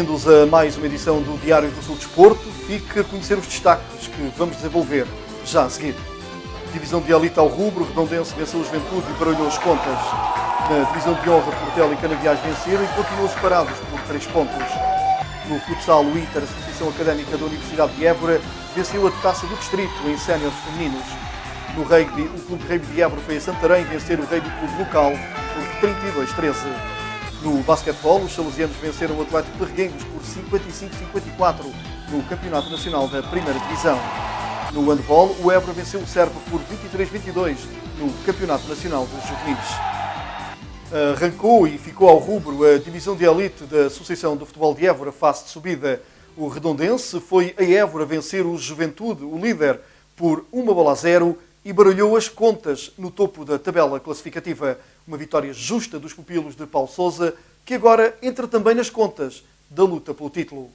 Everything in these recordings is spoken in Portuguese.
Bem-vindos a mais uma edição do Diário do Sul Desporto. Fique a conhecer os destaques que vamos desenvolver já a seguir. Divisão de elite ao rubro, Redondense venceu o Juventude e baralhou as contas. Na divisão de honra, Portela e Canaviais venceram e continuam separados por 3 pontos. No futsal, o ITER, Associação Académica da Universidade de Évora, venceu a Taça do Distrito em séniores femininos. No rugby, o Clube Rugby de Évora foi a Santarém vencer o Rugby Clube local por 32-13. No basquetebol, os salesianos venceram o Atlético de Reguengos por 55-54 no Campeonato Nacional da Primeira Divisão. No handball, o Évora venceu o Serpa por 23-22 no Campeonato Nacional dos Juvenis. Arrancou e ficou ao rubro a divisão de elite da Associação do Futebol de Évora, fase de subida. O Redondense foi a Évora vencer o Juventude, o líder, por 1-0 e baralhou as contas no topo da tabela classificativa. Uma vitória justa dos pupilos de Paulo Sousa, que agora entra também nas contas da luta pelo título.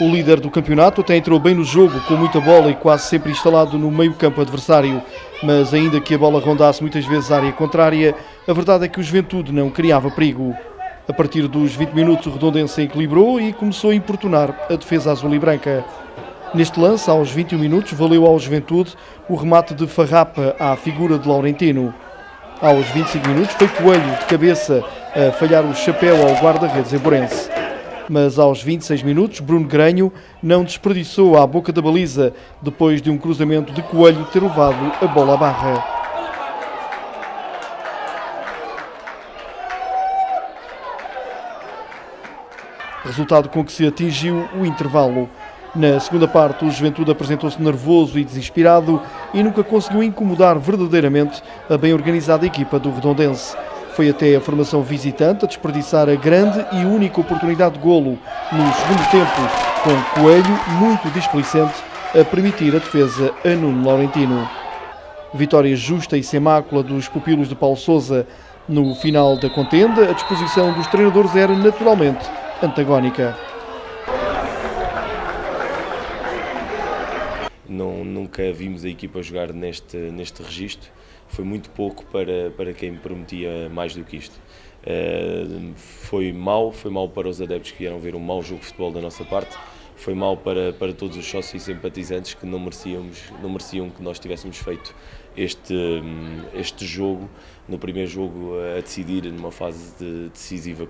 O líder do campeonato até entrou bem no jogo, com muita bola e quase sempre instalado no meio-campo adversário. Mas ainda que a bola rondasse muitas vezes a área contrária, a verdade é que o Juventude não criava perigo. A partir dos 20 minutos, o Redondense equilibrou e começou a importunar a defesa azul e branca. Neste lance, aos 21 minutos, valeu ao Juventude o remate de Farrapa à figura de Laurentino. Aos 25 minutos, foi Coelho de cabeça a falhar o chapéu ao guarda-redes eborense. Mas aos 26 minutos, Bruno Granho não desperdiçou à boca da baliza, depois de um cruzamento de Coelho ter levado a bola à barra. Resultado com que se atingiu o intervalo. Na segunda parte, o Juventude apresentou-se nervoso e desesperado e nunca conseguiu incomodar verdadeiramente a bem organizada equipa do Redondense. Foi até a formação visitante a desperdiçar a grande e única oportunidade de golo no segundo tempo, com Coelho muito displicente a permitir a defesa a Nuno Laurentino. Vitória justa e sem mácula dos pupilos de Paulo Sousa. No final da contenda, a disposição dos treinadores era naturalmente antagónica. Nunca vimos a equipa jogar neste registro. Foi muito pouco para quem prometia mais do que isto. Foi mau para os adeptos que vieram ver um mau jogo de futebol da nossa parte. Foi mau para todos os sócios e simpatizantes que não mereciam que nós tivéssemos feito este jogo, no primeiro jogo a decidir numa fase decisiva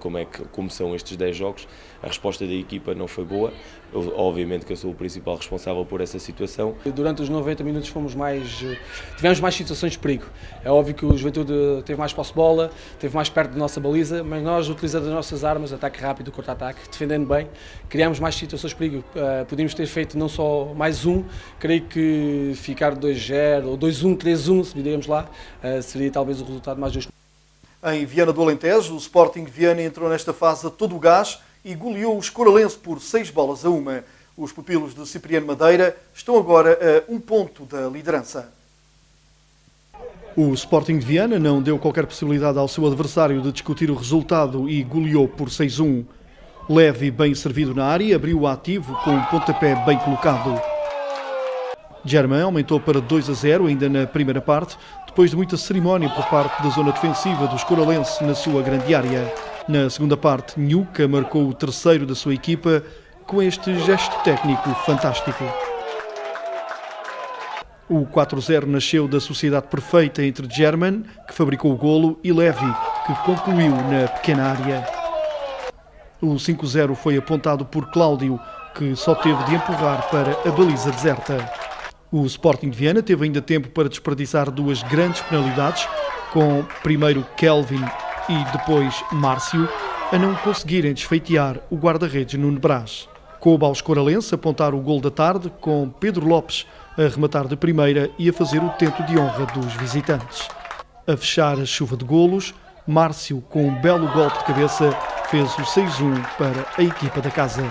como são estes 10 jogos. A resposta da equipa não foi boa. Obviamente que eu sou o principal responsável por essa situação. Durante os 90 minutos tivemos mais situações de perigo. É óbvio que o Juventude teve mais posse de bola, esteve mais perto da nossa baliza, mas nós, utilizando as nossas armas, ataque rápido, contra-ataque, defendendo bem, criámos mais situações de perigo. Podíamos ter feito não só mais um, creio que ficar 2-0 ou 2-1, 3-1, se viremos lá, seria talvez o resultado mais justo. Em Viana do Alentejo, o Sporting Viana entrou nesta fase a todo o gás e goleou o Escoralense por 6-1. Os pupilos de Cipriano Madeira estão agora a 1 ponto da liderança. O Sporting de Viana não deu qualquer possibilidade ao seu adversário de discutir o resultado e goleou por 6-1. Leve, bem servido na área, abriu o ativo com um pontapé bem colocado. Germain aumentou para 2-0 ainda na primeira parte, depois de muita cerimónia por parte da zona defensiva do Escoralense na sua grande área. Na segunda parte, Nhuca marcou o terceiro da sua equipa com este gesto técnico fantástico. O 4-0 nasceu da sociedade perfeita entre Germain, que fabricou o golo, e Levy, que concluiu na pequena área. O 5-0 foi apontado por Cláudio, que só teve de empurrar para a baliza deserta. O Sporting de Viana teve ainda tempo para desperdiçar 2 grandes penalidades, com primeiro Kelvin e depois Márcio, a não conseguirem desfeitear o guarda-redes Nuno Brás. Coube ao Escoralense apontar o gol da tarde, com Pedro Lopes a rematar de primeira e a fazer o tento de honra dos visitantes. A fechar a chuva de golos, Márcio, com um belo golpe de cabeça, fez o 6-1 para a equipa da casa.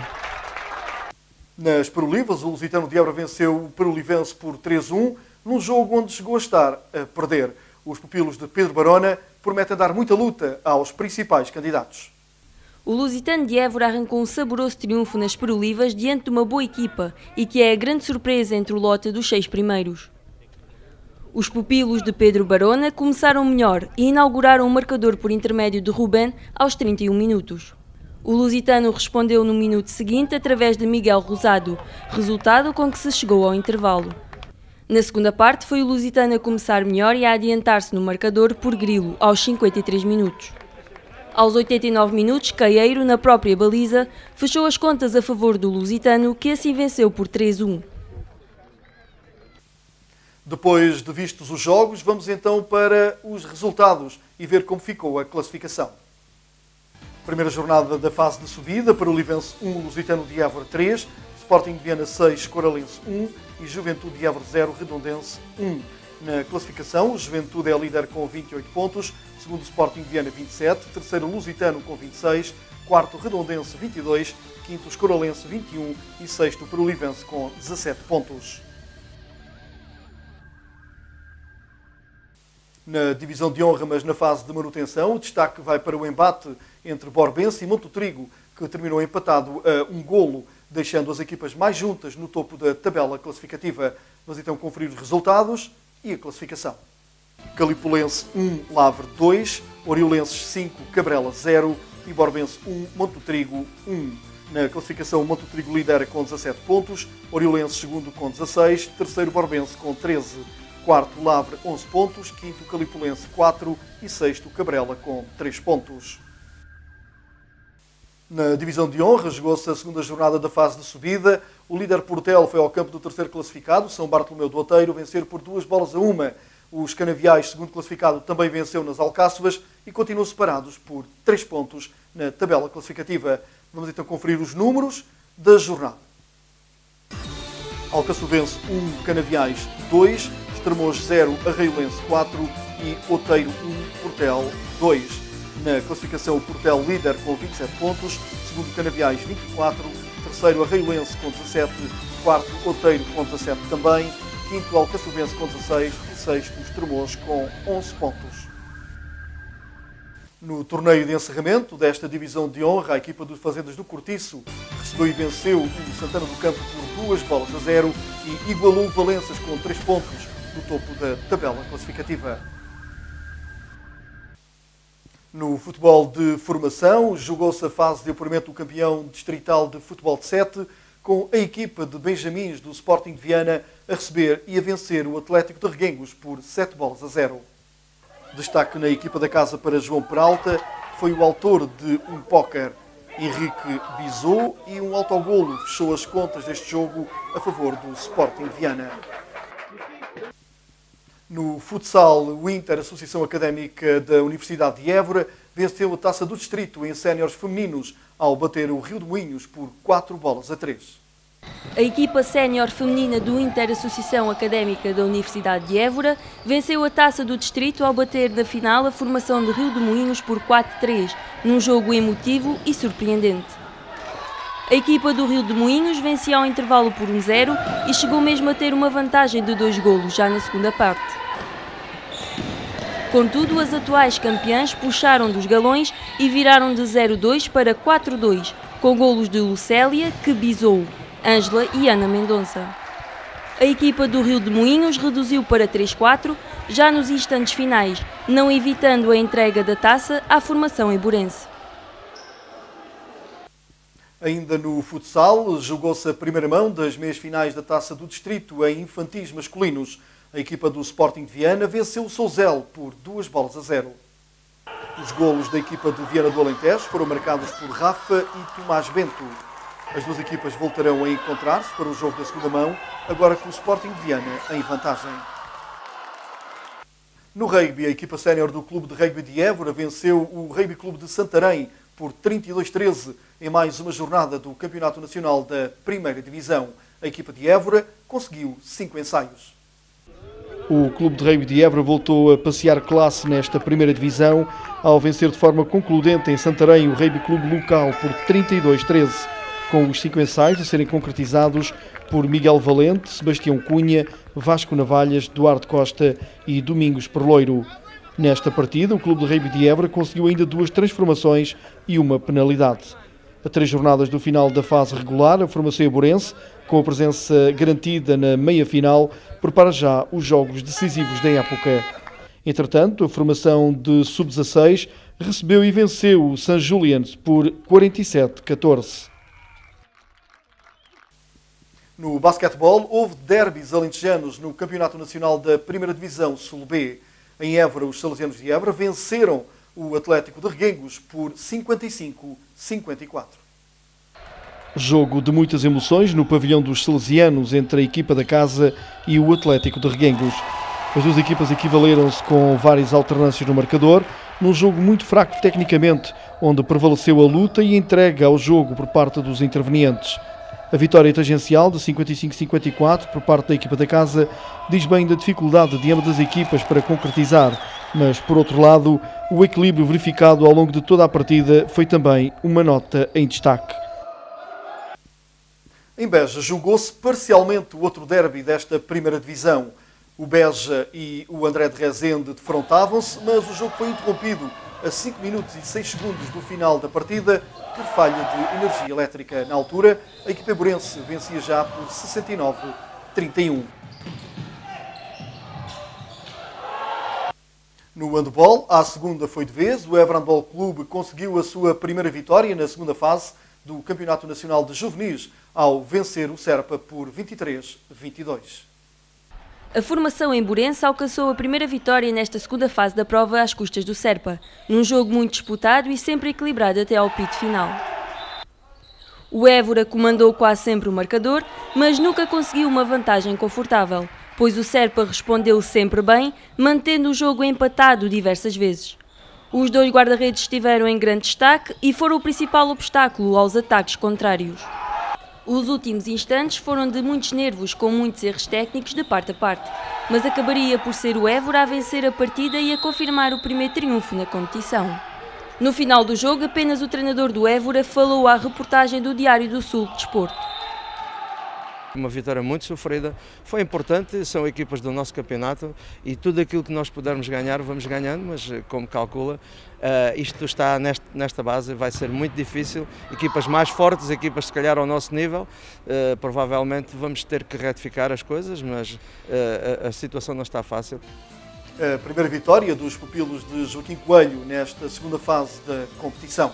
Nas Perolivas, o Lusitano de Évora venceu o Perolivense por 3-1, num jogo onde chegou a estar a perder. Os pupilos de Pedro Barona prometem dar muita luta aos principais candidatos. O Lusitano de Évora arrancou um saboroso triunfo nas Perolivas diante de uma boa equipa e que é a grande surpresa entre o lote dos 6 primeiros. Os pupilos de Pedro Barona começaram melhor e inauguraram o marcador por intermédio de Ruben aos 31 minutos. O Lusitano respondeu no minuto seguinte através de Miguel Rosado, resultado com que se chegou ao intervalo. Na segunda parte foi o Lusitano a começar melhor e a adiantar-se no marcador por Grilo, aos 53 minutos. Aos 89 minutos, Caieiro, na própria baliza, fechou as contas a favor do Lusitano, que assim venceu por 3-1. Depois de vistos os jogos, vamos então para os resultados e ver como ficou a classificação. Primeira jornada da fase de subida para o Olivense 1, Lusitano de Évora 3, Sporting de Viana 6, Coralense 1 e Juventude de Évora 0, Redondense 1. Na classificação, o Juventude é líder com 28 pontos, segundo o Sporting de Viana 27, terceiro Lusitano com 26, quarto Redondense 22, quinto Coralense 21 e sexto para o Olivense com 17 pontos. Na divisão de honra, mas na fase de manutenção, o destaque vai para o embate entre Borbense e Montotrigo, que terminou empatado a 1 golo, deixando as equipas mais juntas no topo da tabela classificativa. Vamos então conferir os resultados e a classificação. Calipulense 1, Lavre 2, Oriolenses 5, Cabrela 0 e Borbense 1, Montotrigo 1. Na classificação, Montotrigo lidera com 17 pontos, Oriolenses segundo com 16, terceiro Borbense com 13. Quarto, Lavre, 11 pontos. Quinto, Calipulense, 4. E sexto, Cabrela, com 3 pontos. Na divisão de honra, jogou-se a segunda jornada da fase de subida. O líder Portel foi ao campo do terceiro classificado, São Bartolomeu do Outeiro, vencer por 2-1. Os Canaviais, segundo classificado, também venceu nas Alcáçovas e continuam separados por 3 pontos na tabela classificativa. Vamos então conferir os números da jornada. Alcaçovense 1, Canaviais 2, Estremoz 0, Arraiolense 4 e Outeiro 1, Portel 2. Na classificação, o Portel líder com 27 pontos, segundo Canaviais 24, terceiro Arraiolense com 17, quarto Outeiro com 17 também, quinto Alcaçovense com 16 e sexto Estremoz com 11 pontos. No torneio de encerramento desta divisão de honra, a equipa dos Fazendas do Cortiço recebeu e venceu o Santana do Campo por 2-0 e igualou Valenças com 3 pontos no topo da tabela classificativa. No futebol de formação, jogou-se a fase de apuramento do campeão distrital de futebol de 7, com a equipa de Benjamins do Sporting de Viana a receber e a vencer o Atlético de Reguengos por 7-0. Destaque na equipa da casa para João Peralta foi o autor de um póquer, Henrique Bizot, e um autogolo fechou as contas deste jogo a favor do Sporting de Viana. No futsal, o Inter, Associação Académica da Universidade de Évora, venceu a Taça do Distrito em séniores femininos ao bater o Rio de Moinhos por 4-3. A equipa sénior feminina do Inter Associação Académica da Universidade de Évora venceu a Taça do Distrito ao bater na final a formação de Rio de Moinhos por 4-3, num jogo emotivo e surpreendente. A equipa do Rio de Moinhos vencia ao intervalo por 1-0 e chegou mesmo a ter uma vantagem de 2 golos já na segunda parte. Contudo, as atuais campeãs puxaram dos galões e viraram de 0-2 para 4-2, com golos de Lucélia, que bisou, Ângela e Ana Mendonça. A equipa do Rio de Moinhos reduziu para 3-4, já nos instantes finais, não evitando a entrega da taça à formação eiburense. Ainda no futsal, jogou-se a primeira mão das meias finais da Taça do Distrito em infantis masculinos. A equipa do Sporting de Viana venceu o Souzel por 2-0. Os golos da equipa de Viana do Alentejo foram marcados por Rafa e Tomás Bento. As duas equipas voltarão a encontrar-se para o jogo da segunda mão, agora com o Sporting de Viana em vantagem. No rugby, a equipa sénior do Clube de Rugby de Évora venceu o Rugby Clube de Santarém por 32-13 em mais uma jornada do Campeonato Nacional da Primeira Divisão. A equipa de Évora conseguiu 5 ensaios. O Clube de Rugby de Évora voltou a passear classe nesta Primeira Divisão ao vencer de forma concludente em Santarém o Rugby Clube local por 32-13, com os 5 ensaios a serem concretizados por Miguel Valente, Sebastião Cunha, Vasco Navalhas, Duarte Costa e Domingos Perloiro. Nesta partida, o Clube de Rugby de Évora conseguiu ainda 2 transformações e uma penalidade. A 3 jornadas do final da fase regular, a formação eiburense, com a presença garantida na meia-final, prepara já os jogos decisivos da época. Entretanto, a formação de sub-16 recebeu e venceu o St. Julian's por 47-14. No basquetebol, houve derbys alentejanos no Campeonato Nacional da Primeira Divisão Sul B. Em Évora, os salesianos de Évora venceram o Atlético de Reguengos por 55-54. Jogo de muitas emoções no pavilhão dos salesianos entre a equipa da casa e o Atlético de Reguengos. As duas equipas equivaleram-se com várias alternâncias no marcador, num jogo muito fraco tecnicamente, onde prevaleceu a luta e a entrega ao jogo por parte dos intervenientes. A vitória tangencial de 55-54 por parte da equipa da casa diz bem da dificuldade de ambas as equipas para concretizar, mas, por outro lado, o equilíbrio verificado ao longo de toda a partida foi também uma nota em destaque. Em Beja, jogou-se parcialmente o outro derby desta primeira divisão. O Beja e o André de Rezende defrontavam-se, mas o jogo foi interrompido a 5 minutos e 6 segundos do final da partida por falha de energia elétrica. Na altura, a equipa eiborense vencia já por 69-31. No handball, à segunda foi de vez. O Évora Handball Clube conseguiu a sua primeira vitória na segunda fase do Campeonato Nacional de Juvenis ao vencer o Serpa por 23-22. A formação emborense alcançou a primeira vitória nesta segunda fase da prova às custas do Serpa, num jogo muito disputado e sempre equilibrado até ao apito final. O Évora comandou quase sempre o marcador, mas nunca conseguiu uma vantagem confortável, pois o Serpa respondeu sempre bem, mantendo o jogo empatado diversas vezes. Os dois guarda-redes estiveram em grande destaque e foram o principal obstáculo aos ataques contrários. Os últimos instantes foram de muitos nervos, com muitos erros técnicos de parte a parte, mas acabaria por ser o Évora a vencer a partida e a confirmar o primeiro triunfo na competição. No final do jogo, apenas o treinador do Évora falou à reportagem do Diário do Sul de Desporto. Uma vitória muito sofrida, foi importante, são equipas do nosso campeonato e tudo aquilo que nós pudermos ganhar, vamos ganhando, mas como calcula, isto está nesta base, vai ser muito difícil, equipas mais fortes, equipas se calhar ao nosso nível, provavelmente vamos ter que retificar as coisas, mas a situação não está fácil. A primeira vitória dos pupilos de Joaquim Coelho nesta segunda fase da competição.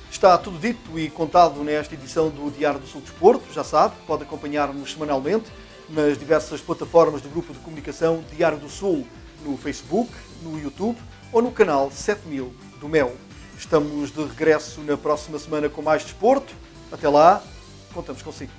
Está tudo dito e contado nesta edição do Diário do Sul de Desporto. Já sabe, pode acompanhar-nos semanalmente nas diversas plataformas do Grupo de Comunicação Diário do Sul, no Facebook, no YouTube ou no canal 7000 do MEL. Estamos de regresso na próxima semana com mais desporto. Até lá, contamos consigo.